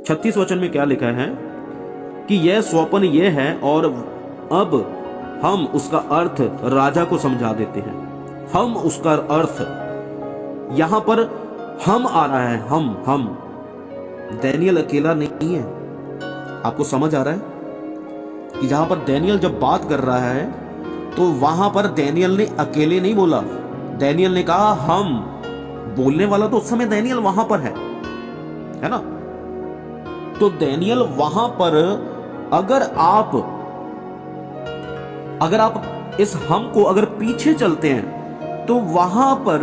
36 वचन में क्या लिखा है कि यह स्वप्न ये है और अब हम उसका अर्थ राजा को समझा देते हैं। हम उसका अर्थ, यहां पर हम आ रहा है, हम डैनियल अकेला नहीं है। आपको समझ आ रहा है कि जहां पर डैनियल जब बात कर रहा है तो वहां पर डैनियल ने अकेले नहीं बोला। डैनियल ने कहा हम, बोलने वाला तो उस समय डैनियल वहां पर है ना। तो डैनियल वहां पर, अगर आप इस हम को अगर पीछे चलते हैं तो वहां पर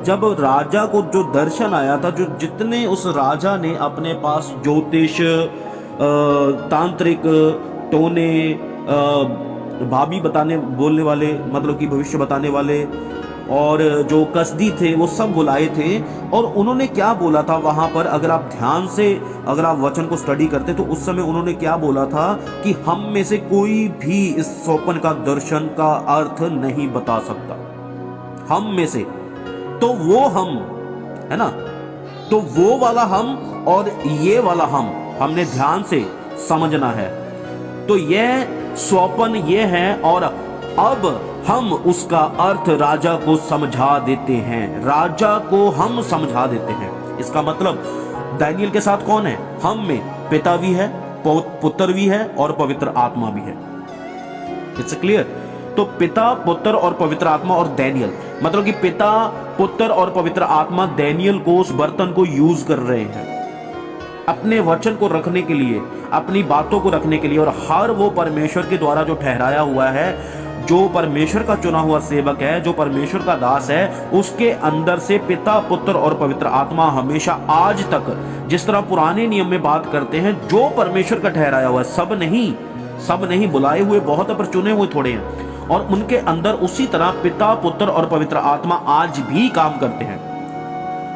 जब राजा को जो दर्शन आया था, जो जितने उस राजा ने अपने पास ज्योतिष, तांत्रिक, टोने, भाभी बताने बोलने वाले, मतलब कि भविष्य बताने वाले, और जो कसदी थे वो सब बुलाए थे। और उन्होंने क्या बोला था वहां पर, अगर आप ध्यान से अगर आप वचन को स्टडी करते तो उस समय उन्होंने क्या बोला था कि हम में से कोई भी इस स्वप्न का दर्शन का अर्थ नहीं बता सकता। हम में से, तो वो हम है ना, तो वो वाला हम और ये वाला हमने ध्यान से समझना है। तो यह स्वप्न ये है और अब हम उसका अर्थ राजा को समझा देते हैं। राजा को हम समझा देते हैं। इसका मतलब दानियल के साथ कौन है? हम में पिता भी है, पुत्र भी है और पवित्र आत्मा भी है। It's clear? तो पिता, पुत्र और पवित्र आत्मा और दानियल, मतलब कि पिता, पुत्र और पवित्र आत्मा दानियल को, उस बर्तन को यूज कर रहे हैं अपने वचन को रखने के लिए, अपनी बातों को रखने के लिए। और हर वो परमेश्वर के द्वारा जो ठहराया हुआ है, जो परमेश्वर का चुना हुआ सेवक है, जो परमेश्वर का दास है, उसके अंदर से पिता, पुत्र और पवित्र आत्मा हमेशा आज तक, जिस तरह पुराने नियम में बात करते हैं, जो परमेश्वर का ठहराया हुआ है, सब नहीं, बुलाए हुए बहुत है पर चुने हुए थोड़े हैं, और उनके अंदर उसी तरह पिता, पुत्र और पवित्र आत्मा आज भी काम करते हैं।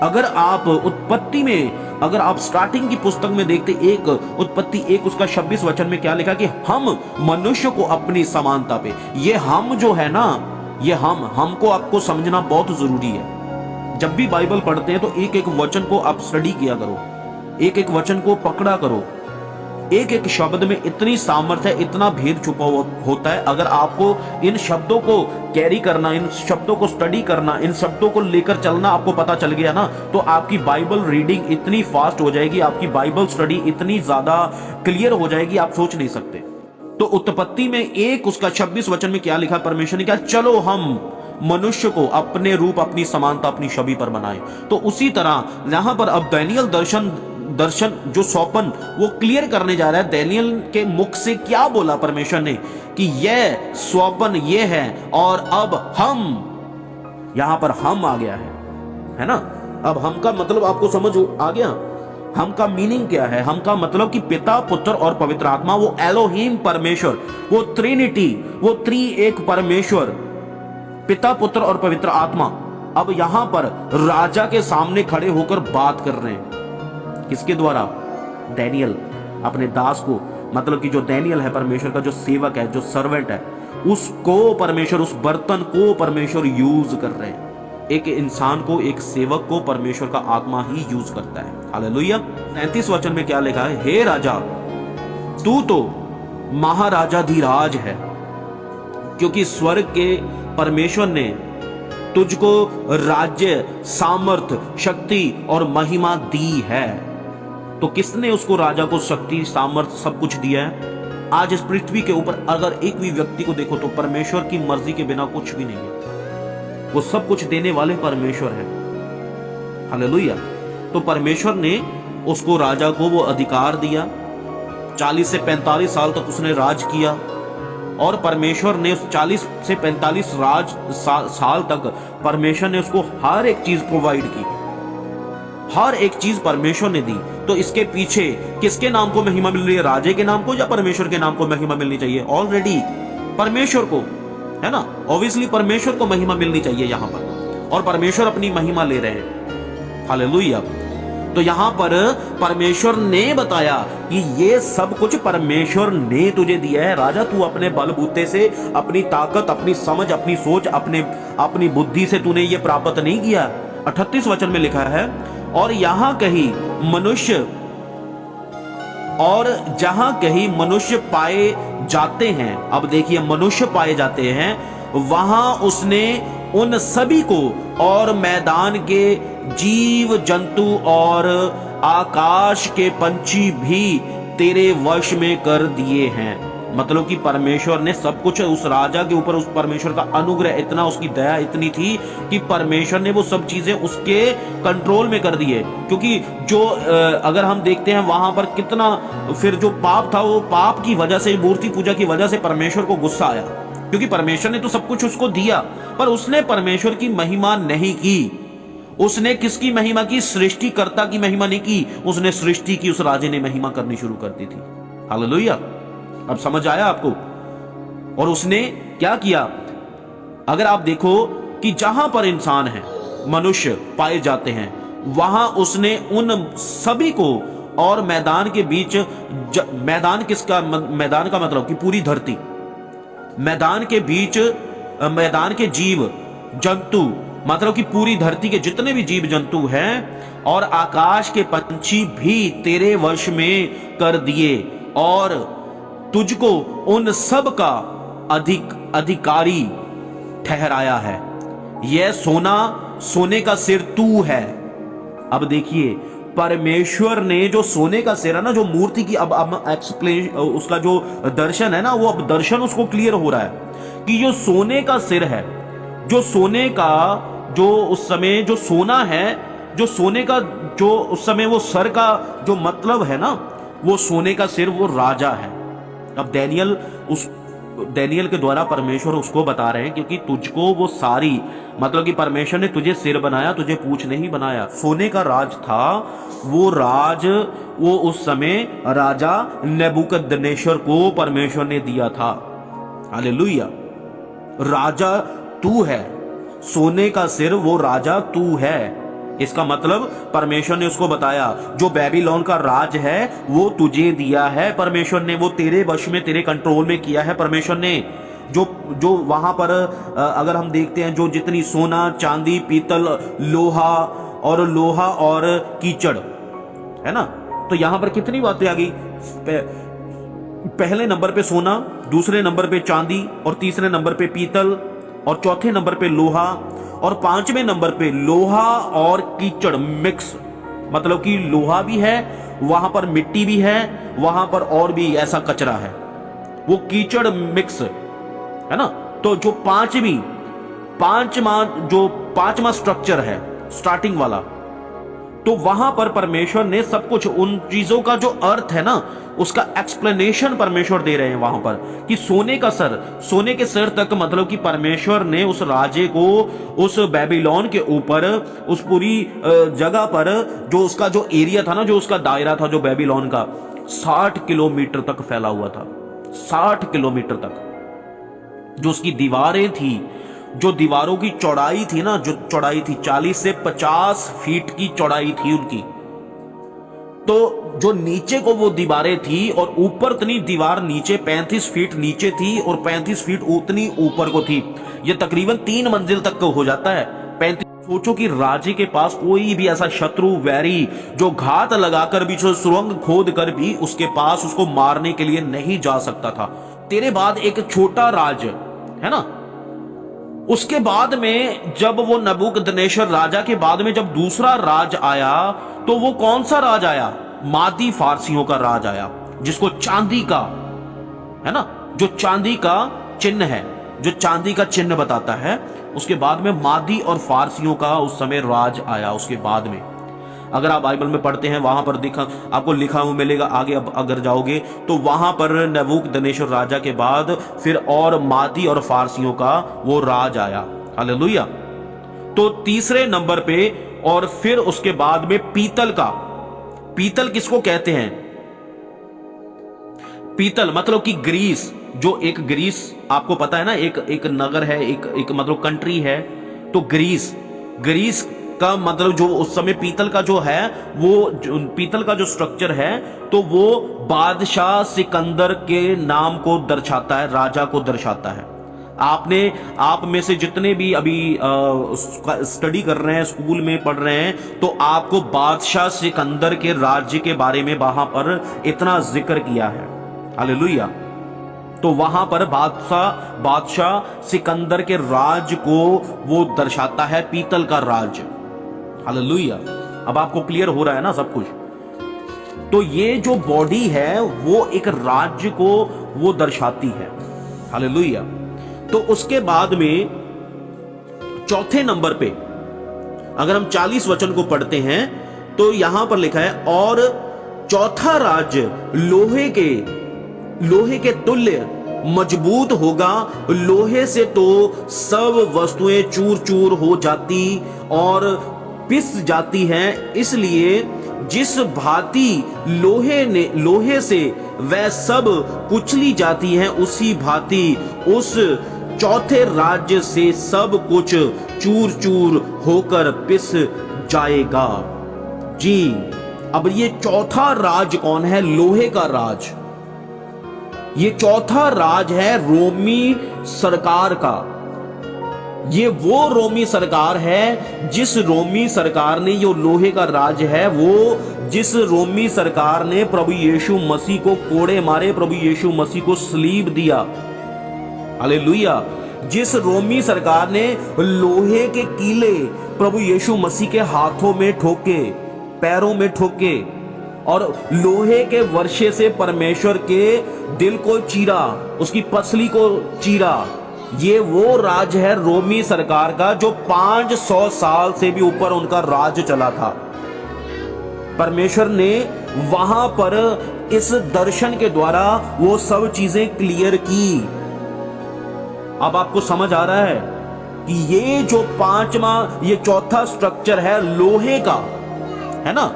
अगर आप उत्पत्ति में, अगर आप स्टार्टिंग की पुस्तक में देखते, एक उत्पत्ति 1 उसका 26 वचन में क्या लिखा कि हम मनुष्य को अपनी समानता पे, ये हम जो है ना, ये हमको आपको समझना बहुत जरूरी है। जब भी बाइबल पढ़ते हैं तो एक एक वचन को आप स्टडी किया करो, एक एक वचन को पकड़ा करो। एक एक शब्द में इतनी सामर्थ्य है, इतना भेद छुपा होता है। अगर आपको इन शब्दों को कैरी करना, इन शब्दों को स्टडी करना, इन शब्दों को लेकर चलना आपको पता चल गया ना, तो आपकी बाइबल रीडिंग इतनी फास्ट हो जाएगी, आपकी बाइबल स्टडी इतनी ज्यादा क्लियर हो जाएगी, आप सोच नहीं सकते। तो उत्पत्ति में 1 उसका 26 वचन में क्या लिखा? परमेश्वर ने कहा चलो हम मनुष्य को अपने रूप, अपनी समानता, अपनी छवि पर बनाए। तो उसी तरह यहां पर अब दानियल दर्शन जो स्वप्न वो क्लियर करने जा रहा है। दानियल के मुख से क्या बोला परमेश्वर ने कि यह स्वप्न ये है और अब हम, यहां पर हम आ गया है ना। अब हम का मतलब आपको समझ आ गया? हम का मीनिंग क्या है? हम का मतलब कि पिता, पुत्र और पवित्र आत्मा, वो एलोहीम परमेश्वर, वो ट्रिनिटी, वो त्रिएक परमेश्वर, पिता, पुत्र और पवित्र आत्मा अब यहां पर राजा के सामने खड़े होकर बात कर रहे हैं। किसके द्वारा? दानियल अपने दास को, मतलब कि जो दानियल है परमेश्वर का जो सेवक है, जो सर्वेंट है, उसको परमेश्वर, उस बर्तन को परमेश्वर यूज कर रहे हैं। एक इंसान को, एक सेवक को परमेश्वर का आत्मा ही यूज करता है। हालेलुया। 33 वचन में क्या लिखा है? हे राजा, तू तो महाराजाधिराज है, क्योंकि स्वर्ग के परमेश्वर ने तुझको राज्य, सामर्थ, शक्ति और महिमा दी है। तो किसने उसको, राजा को, शक्ति, सामर्थ सब कुछ दिया है? आज इस पृथ्वी के ऊपर अगर एक भी व्यक्ति को देखो तो परमेश्वर की मर्जी के बिना कुछ भी नहीं है। वो सब कुछ देने वाले परमेश्वर है। हालेलुया। तो परमेश्वर ने उसको, राजा को, वो अधिकार दिया। 40 से 45 साल तक उसने राज किया और परमेश्वर ने उस 40 से 45 साल तक परमेश्वर ने उसको हर एक चीज प्रोवाइड की, हर एक चीज परमेश्वर ने दी। तो इसके पीछे किसके नाम को महिमा मिल रही है? राजे के नाम को या परमेश्वर के नाम को महिमा मिलनी चाहिए? ऑलरेडी परमेश्वर को, है ना, ऑब्वियसली परमेश्वर को महिमा मिलनी चाहिए यहां पर, और परमेश्वर अपनी महिमा ले रहे हैं। हालेलुया। तो यहां पर परमेश्वर ने बताया कि ये सब कुछ परमेश्वर ने तुझे दिया है। राजा, तू अपने बलबूते से, अपनी ताकत, अपनी समझ, अपनी सोच, अपनी बुद्धि से तूने ये प्राप्त नहीं किया। 38 वचन में लिखा है, और यहां कहीं मनुष्य और जहां कहीं मनुष्य पाए जाते हैं, अब देखिए मनुष्य पाए जाते हैं, वहां उसने उन सभी को और मैदान के जीव जंतु और आकाश के पंछी भी तेरे वश में कर दिए हैं। मतलब कि परमेश्वर ने सब कुछ उस राजा के ऊपर, उस परमेश्वर का अनुग्रह इतना, उसकी दया इतनी थी कि परमेश्वर ने वो सब चीजें उसके कंट्रोल में कर दी है। क्योंकि जो अगर हम देखते हैं वहां पर कितना फिर जो पाप था, वो पाप की वजह से, मूर्ति पूजा की वजह से परमेश्वर को गुस्सा आया, क्योंकि परमेश्वर ने तो सब कुछ उसको दिया, पर उसने परमेश्वर की महिमा नहीं की। उसने किसकी महिमा की? सृष्टिकर्ता की महिमा नहीं की। उसने सृष्टि की उस राजे ने महिमा करनी शुरू कर दी थी। हालेलुया। अब समझ आया आपको? और उसने क्या किया? अगर आप देखो कि जहां पर इंसान है, मनुष्य पाए जाते हैं, वहां उसने उन सभी को और मैदान के बीच, मैदान किसका? मैदान का मतलब कि पूरी धरती, मैदान के बीच, मैदान के जीव जंतु, मतलब कि पूरी धरती के जितने भी जीव जंतु हैं और आकाश के पंछी भी तेरे वश में कर दिए, और तुझको उन सब का अधिकारी ठहराया है। यह सोने का सिर तू है। अब देखिए परमेश्वर ने जो सोने का सिर है ना, जो मूर्ति की, अब एक्सप्लेन, उसका जो दर्शन है ना, वो अब दर्शन उसको क्लियर हो रहा है कि जो सोने का सिर है, जो सोने का, जो उस समय जो सोना है, जो सोने का जो उस समय वो सर का जो मतलब है ना, वो सोने का सिर, वो राजा है। अब डेनियल के द्वारा परमेश्वर उसको बता रहे हैं, क्योंकि तुझको वो सारी, मतलब कि परमेश्वर ने तुझे सिर बनाया, तुझे पूंछ नहीं बनाया। सोने का राज था, वो राज वो उस समय राजा नेबूकदनेस्सर को परमेश्वर ने दिया था। हालेलुया। राजा तू है, सोने का सिर वो राजा तू है। इसका मतलब परमेश्वर ने उसको बताया, जो बेबीलोन का राज है वो तुझे दिया है परमेश्वर ने, वो तेरे वश में, तेरे कंट्रोल में किया है परमेश्वर ने। जो वहां पर अगर हम देखते हैं, जो जितनी सोना, चांदी, पीतल, लोहा और कीचड़ है ना, तो यहां पर कितनी बातें आ गई। पहले नंबर पे सोना, दूसरे नंबर पे चांदी, और तीसरे नंबर पे पीतल, और चौथे नंबर पे लोहा, और पांचवें नंबर पे लोहा और कीचड़ मिक्स। मतलब कि लोहा भी है वहां पर, मिट्टी भी है वहां पर, और भी ऐसा कचरा है, वो कीचड़ मिक्स है ना। तो जो पांचवा स्ट्रक्चर है, स्टार्टिंग वाला, तो वहां पर परमेश्वर ने सब कुछ, उन चीजों का जो अर्थ है ना, उसका एक्सप्लेनेशन परमेश्वर दे रहे हैं वहां पर, कि सोने का सर, सोने के सर तक, मतलब कि परमेश्वर ने उस राजे को, उस बेबीलोन के ऊपर, उस पूरी जगह पर, जो उसका जो एरिया था ना, जो उसका दायरा था, जो बेबीलोन का 60 किलोमीटर तक फैला हुआ था। 60 किलोमीटर तक जो उसकी दीवारें थी, जो दीवारों की चौड़ाई थी ना, जो चौड़ाई थी 40 से 50 फीट की चौड़ाई थी उनकी। तो जो नीचे को वो दीवारें थी, और ऊपर इतनी दीवार नीचे 35 फीट नीचे थी, और 35 फीट उतनी ऊपर को थी। ये तकरीबन 3 मंजिल तक का हो जाता है। 35। सोचो कि राजे के पास कोई भी ऐसा शत्रु, वैरी, जो घात लगाकर भी, जो सुरंग खोद कर भी उसके पास उसको मारने के लिए नहीं जा सकता था। तेरे बाद एक छोटा राज है ना, उसके बाद में जब वो नबूकदनेस्सर राजा के बाद में जब दूसरा राज आया, तो वो कौन सा राज आया? मादी फारसियों का राज आया, जिसको चांदी का, है ना, जो चांदी का चिन्ह है, जो चांदी का चिन्ह बताता है। उसके बाद में मादी और फारसियों का उस समय राज आया। उसके बाद में अगर आप बाइबल में पढ़ते हैं, वहां पर आपको लिखा हुआ मिलेगा। आगे अब अगर जाओगे तो वहां पर नबूकदनेस्सर राजा के बाद फिर और मादी और फारसियों का वो राज आया। हालेलुया। तो तीसरे नंबर पे, और फिर उसके बाद में पीतल का, पीतल किसको कहते हैं? पीतल मतलब कि ग्रीस, जो एक ग्रीस आपको पता है ना, एक नगर है, एक मतलब कंट्री है, तो ग्रीस का मतलब जो उस समय पीतल का जो है, वो पीतल का जो स्ट्रक्चर है, तो वो बादशाह सिकंदर के नाम को दर्शाता है, राजा को दर्शाता है। आप में से जितने भी अभी स्टडी कर रहे हैं, स्कूल में पढ़ रहे हैं, तो आपको बादशाह सिकंदर के राज्य के बारे में वहां पर इतना जिक्र किया है। हालेलुया। तो वहां पर बादशाह सिकंदर के राज को वो दर्शाता है, पीतल का राज। हालेलुया। अब आपको क्लियर हो रहा है ना सब कुछ। तो ये जो बॉडी है वो एक राज्य को वो दर्शाती है। हालेलुया। तो उसके बाद में चौथे नंबर पे अगर हम 40 वचन को पढ़ते हैं तो यहां पर लिखा है, और चौथा राज्य लोहे के तुल्य मजबूत होगा। लोहे से तो सब वस्तुएं चूर चूर हो जाती और पिस जाती हैं, इसलिए जिस भांति लोहे से वह सब कुचली जाती हैं, उसी भांति उस चौथे राज्य से सब कुछ चूर चूर होकर पिस जाएगा। जी, अब ये चौथा राज कौन है? लोहे का राज। ये चौथा राज है रोमी सरकार का। ये वो रोमी सरकार है जिस रोमी सरकार ने, जो लोहे का राज है, वो जिस रोमी सरकार ने प्रभु यीशु मसीह को कोड़े मारे, प्रभु यीशु मसीह को सलीब दिया। हालेलुया। जिस रोमी सरकार ने लोहे के कीले प्रभु यीशु मसीह के हाथों में ठोके, पैरों में ठोके, और लोहे के वर्षे से परमेश्वर के दिल को चीरा, उसकी पसली को चीरा। ये वो राज है रोमी सरकार का जो 500 साल से भी ऊपर उनका राज चला था। परमेश्वर ने वहां पर इस दर्शन के द्वारा वो सब चीजें क्लियर की। अब आपको समझ आ रहा है कि ये जो ये चौथा स्ट्रक्चर है लोहे का, है ना,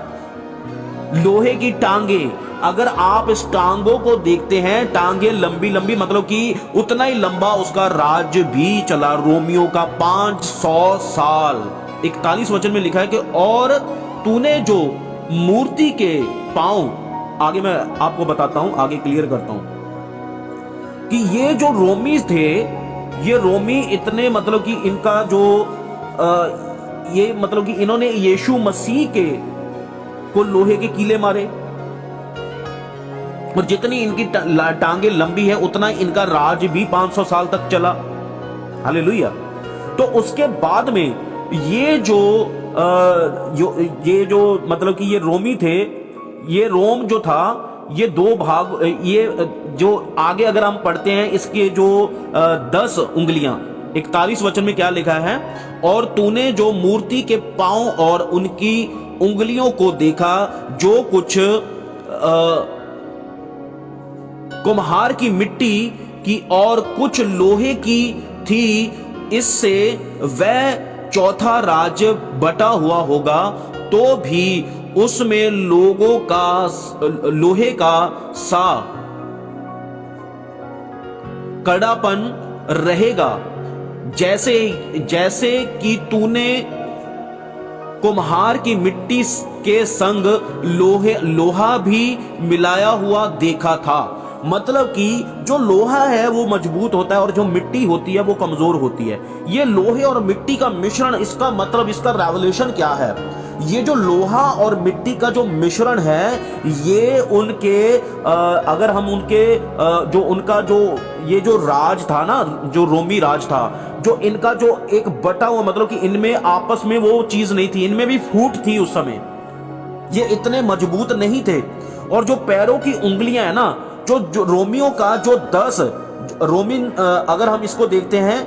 लोहे की टांगे। अगर आप इस टांगों को देखते हैं, टांगे लंबी लंबी, मतलब कि उतना ही लंबा उसका राज्य भी चला रोमियों का 500 साल। 41 वचन में लिखा है कि और तूने जो मूर्ति के पांव, आगे मैं आपको बताता हूं, आगे क्लियर करता हूं कि ये जो रोमी थे, ये रोमी इतने, मतलब कि इनका जो ये मतलब कि इन्होंने यीशु मसीह के को लोहे के कीले मारे, और जितनी इनकी टांगे लंबी है उतना इनका राज भी 500 साल तक चला। हालेलुया। तो उसके बाद में ये जो मतलब कि ये रोमी थे, ये रोम जो था, ये दो भाग, ये जो आगे अगर हम पढ़ते हैं इसके जो 10 उंगलियां, 41 वचन में क्या लिखा है, और तूने जो मूर्ति के पांव और उनकी उंगलियों को देखा, जो कुछ कुम्हार की मिट्टी की और कुछ लोहे की थी, इससे वह चौथा राज्य बटा हुआ होगा, तो भी उसमें लोहे का सा कड़ापन रहेगा, जैसे कि तूने कुम्हार की मिट्टी के संग लोहा भी मिलाया हुआ देखा था। मतलब कि जो लोहा है वो मजबूत होता है और जो मिट्टी होती है वो कमजोर होती है। ये लोहे और मिट्टी का मिश्रण, इसका मतलब, इसका रेवोल्यूशन क्या है? ये जो लोहा और मिट्टी का जो मिश्रण है, ये उनके अगर हम उनके जो उनका जो ये जो राज था ना, जो रोमी राज था, जो इनका जो एक बटा हुआ, मतलब कि इनमें आपस में वो चीज नहीं थी, इनमें भी फूट थी उस समय, ये इतने मजबूत नहीं थे। और जो पैरों की उंगलियां है ना, जो रोमियों का जो 10 रोमिन, अगर हम इसको देखते हैं,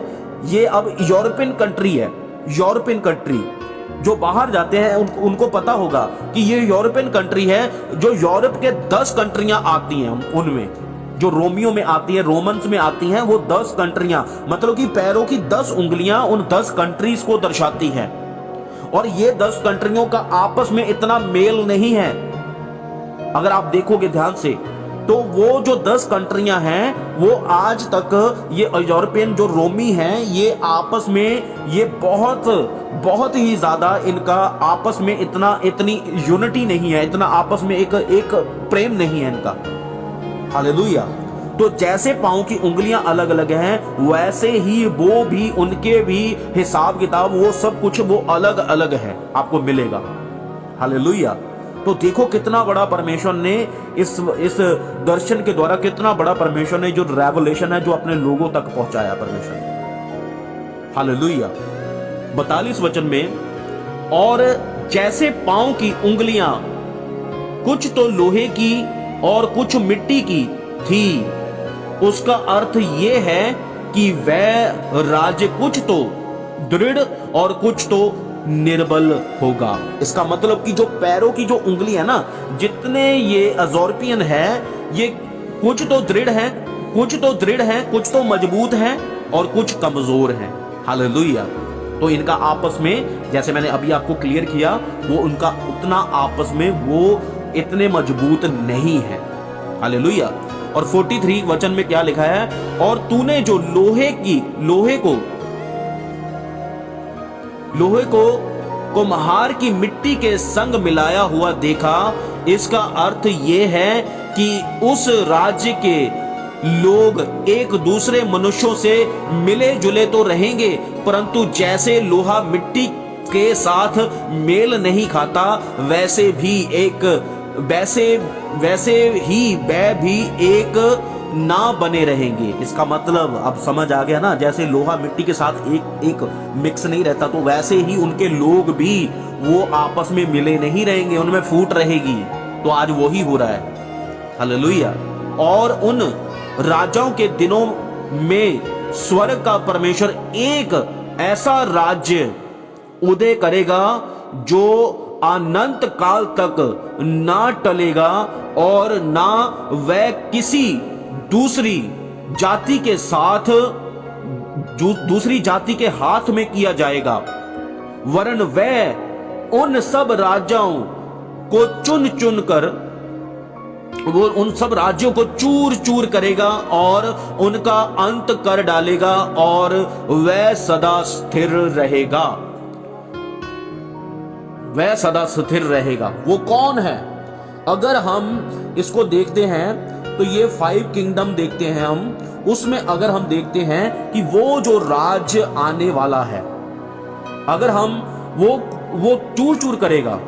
ये अब यूरोपियन कंट्री है। यूरोपियन कंट्री जो बाहर जाते हैं उनको पता होगा कि ये यूरोपियन कंट्री है। जो यूरोप के 10 कंट्रियां आती हैं, उनमें जो रोमियो में आती है, रोमन्स में आती हैं, वो 10 कंट्रियां, मतलब कि पैरों की 10 उंगलियां उन 10 कंट्रीज को दर्शाती हैं। और ये 10 कंट्रियों का आपस में इतना मेल नहीं है, अगर आप देखोगे ध्यान से, तो वो जो 10 कंट्रियां हैं, वो आज तक ये यूरोपियन जो रोमी हैं, ये आपस में ये बहुत ही ज्यादा इनका आपस में इतनी यूनिटी नहीं है, इतना आपस में एक प्रेम नहीं है इनका। हालेलुया। तो जैसे पांव की उंगलियां अलग अलग हैं, वैसे ही वो भी, उनके भी हिसाब किताब, वो सब कुछ वो अलग अलग है, आपको मिलेगा। हालेलुया। तो देखो कितना बड़ा परमेश्वर ने इस दर्शन के द्वारा, कितना बड़ा परमेश्वर ने जो रेवलेशन है, जो अपने लोगों तक पहुंचाया परमेश्वर ने। हालेलुया। 42 वचन में, और जैसे पांव की उंगलियां कुछ तो लोहे की और कुछ मिट्टी की थी, उसका अर्थ यह है कि वह राज्य कुछ तो दृढ़ और कुछ तो निर्बल होगा। इसका मतलब कि जो पैरों की जो उंगली है ना, जितने ये अजोर्पियन है, ये कुछ तो दृढ़ है, कुछ तो दृढ़ है, कुछ तो मजबूत है और कुछ कमजोर है। हालेलुया। तो इनका आपस में, जैसे मैंने अभी आपको क्लियर किया, वो उनका उतना आपस में वो इतने मजबूत नहीं है। हालेलुया। और 43 वचन में क्या लिखा है, और तूने जो लोहे को कुम्हार की मिट्टी के संग मिलाया हुआ देखा, इसका अर्थ यह है कि उस राज्य के लोग एक दूसरे मनुष्यों से मिले जुले तो रहेंगे, परंतु जैसे लोहा मिट्टी के साथ मेल नहीं खाता, वैसे ही वह भी एक ना बने रहेंगे। इसका मतलब अब समझ आ गया ना, जैसे लोहा मिट्टी के साथ एक मिक्स नहीं रहता, तो वैसे ही उनके लोग भी वो आपस में मिले नहीं रहेंगे, उनमें फूट रहेगी। तो आज वो ही हो रहा है। हालेलुया। और उन राजाओं के दिनों में स्वर्ग का परमेश्वर एक ऐसा राज्य उदय करेगा जो अनंत काल तक ना टलेगा, और ना वह किसी दूसरी जाति के साथ, दूसरी जाति के हाथ में किया जाएगा, वरन वह उन सब राजाओं को चुन चुन कर, वो उन सब राज्यों को चूर चूर करेगा और उनका अंत कर डालेगा, और वह सदा स्थिर रहेगा। वह सदा स्थिर रहेगा। वो कौन है? अगर हम इसको देखते हैं तो ये 5 किंगडम देखते हैं हम, उसमें अगर हम देखते हैं कि वो जो राज्य आने वाला है, अगर हम वो चूर चूर करेगा,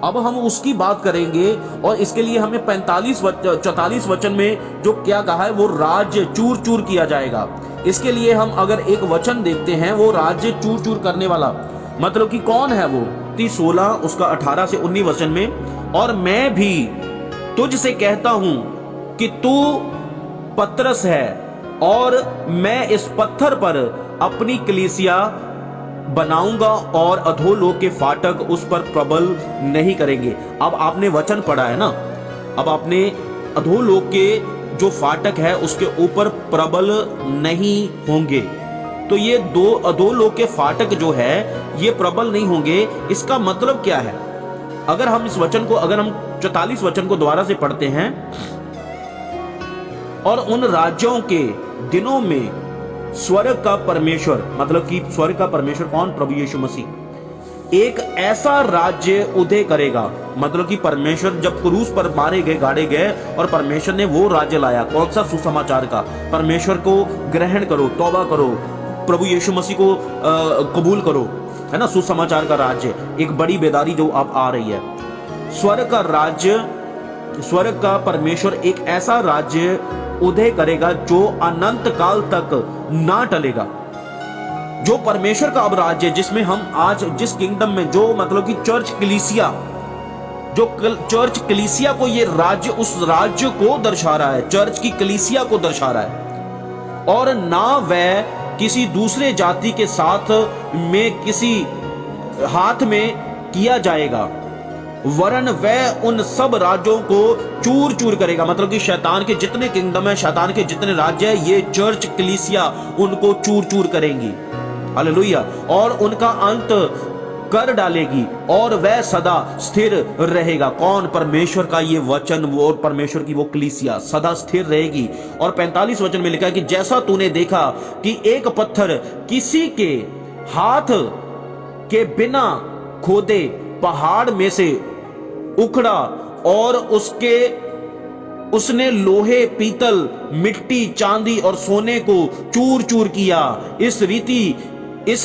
अब हम उसकी बात करेंगे। और इसके लिए हमें 44 वचन में जो क्या कहा है, वो राज्य चूर चूर किया जाएगा। इसके लिए हम अगर एक वचन देखते हैं, वो राज्य चूर चूर करने वाला मतलब कि कौन है वो, 16 उसका 18 से 19 वचन में, और मैं भी तुझसे कहता हूं कि तू पतरस है, और मैं इस पत्थर पर अपनी कलीसिया बनाऊंगा, और अधोलोक के फाटक उस पर प्रबल नहीं करेंगे। अब आपने वचन पढ़ा है ना, अब आपने अधोलोक के जो फाटक है उसके ऊपर प्रबल नहीं होंगे। तो ये अधोलोक के फाटक जो है ये प्रबल नहीं होंगे। इसका मतलब क्या है? अगर हम इस वचन को, अगर हम 44 वचन को दोबारा से पढ़ते हैं, और उन राज्यों के दिनों में स्वर्ग का परमेश्वर, मतलब कि स्वर्ग का परमेश्वर कौन? प्रभु यीशु मसीह, एक ऐसा राज्य उदय करेगा। मतलब कि परमेश्वर जब क्रूस पर मारे गए, गाड़े गए, और परमेश्वर ने वो राज्य लाया। कौन सा? सुसमाचार का। परमेश्वर को ग्रहण करो, तौबा करो, प्रभु यीशु मसीह को कबूल करो, है ना। सुसमाचार का राज्य, एक बड़ी बेदारी जो अब आ रही है। स्वर्ग का राज्य, स्वर्ग का परमेश्वर एक ऐसा राज्य उदय करेगा जो अनंत काल तक ना टलेगा। जो परमेश्वर का अब राज्य, जिसमें हम आज जिस किंगडम में, जो मतलब कि चर्च कलीसिया, जो चर्च कलीसिया को ये राज्य, उस राज्य को दर्शा रहा है, चर्च की कलीसिया को दर्शा रहा है। और ना वह किसी दूसरे जाति के साथ में, किसी हाथ में किया जाएगा, वरन वह उन सब राज्यों को चूर चूर करेगा। मतलब कि शैतान के जितने किंगडम है, शैतान के जितने राज्य है, ये चर्च कलीसिया उनको चूर चूर करेंगी। हालेलुया। और उनका अंत कर डालेगी, और वह सदा स्थिर रहेगा। कौन? परमेश्वर का ये वचन, वो परमेश्वर की वो कलीसिया सदा स्थिर रहेगी। और 45 वचन में लिखा है कि जैसा तूने देखा कि एक पत्थर किसी के हाथ के बिना खोदे पहाड़ में से उखड़ा, और उसके उसने लोहे, पीतल, मिट्टी, चांदी और सोने को चूर चूर किया। इस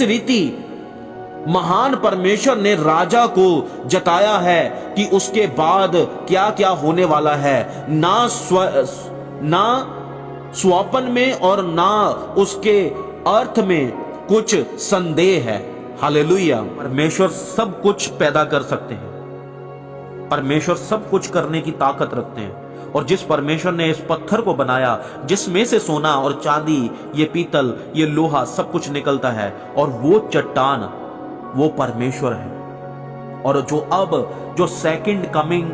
रीति महान परमेश्वर ने राजा को जताया है कि उसके बाद क्या क्या होने वाला है। ना स्वप्न में और ना उसके अर्थ में कुछ संदेह है। हालेलुया। परमेश्वर सब कुछ पैदा कर सकते हैं। परमेश्वर सब कुछ करने की ताकत रखते हैं। और जिस परमेश्वर ने इस पत्थर को बनाया, जिसमें से सोना और चांदी, ये पीतल, ये लोहा सब कुछ निकलता है, और वो चट्टान वो परमेश्वर है। और जो सेकंड कमिंग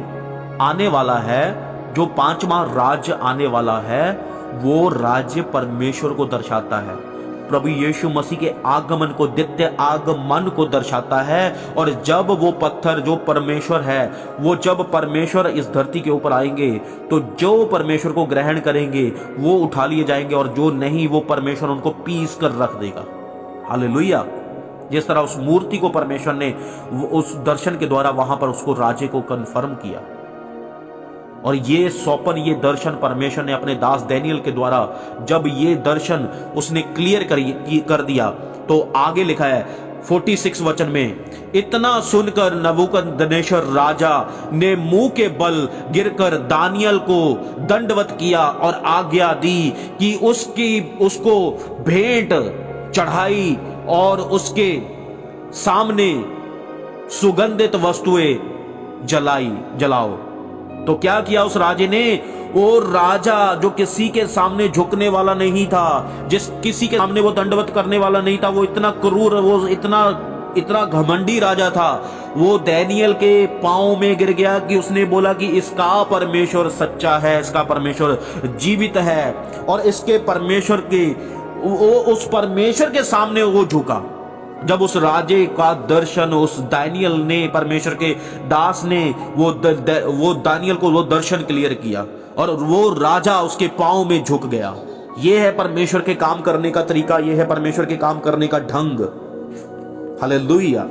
आने वाला है, जो 5वां राज्य आने वाला है, वो राज्य परमेश्वर को दर्शाता है। प्रभु यीशु मसीह के आगमन को, द्वितीय आगमन को दर्शाता है। और जब वो पत्थर जो परमेश्वर है, वो जब परमेश्वर इस धरती के ऊपर आएंगे, तो जो परमेश्वर को ग्रहण करेंगे वो उठा लिए जाएंगे, और जो नहीं वो परमेश्वर उनको पीस कर रख देगा। हालेलुया। जिस तरह उस मूर्ति को परमेश्वर ने उस दर्शन के द्वारा वहां पर उसको राजे को कन्फर्म किया। और ये स्वप्न, ये दर्शन परमेश्वर ने अपने दास दानियेल के द्वारा जब ये दर्शन उसने क्लियर कर दिया, तो आगे लिखा है 46 वचन में, इतना सुनकर नबूकदनेस्सर राजा ने मुंह के बल गिरकर दानियेल को दंडवत किया और आज्ञा दी कि उसको भेंट चढ़ाई और उसके सामने सुगंधित वस्तुएं जलाओ। तो क्या किया उस राजे ने? वो राजा जो किसी के सामने झुकने वाला नहीं था, किसी के सामने वो दंडवत करने वाला नहीं था, वो इतना क्रूर, वो इतना घमंडी राजा था, वो दानियेल के पांव में गिर गया कि उसने बोला कि इसका परमेश्वर सच्चा है, इसका परमेश्वर जीवित है। और इसके परमेश्वर के उस परमेश्वर के सामने वो झुका। जब उस राजे का दर्शन उस दानियेल ने, परमेश्वर के दास ने वो दानियेल को वो दर्शन क्लियर किया, और वो राजा उसके पांव में झुक गया। ये है परमेश्वर के काम करने का तरीका, ये है परमेश्वर के काम करने का ढंग। हालेलुया।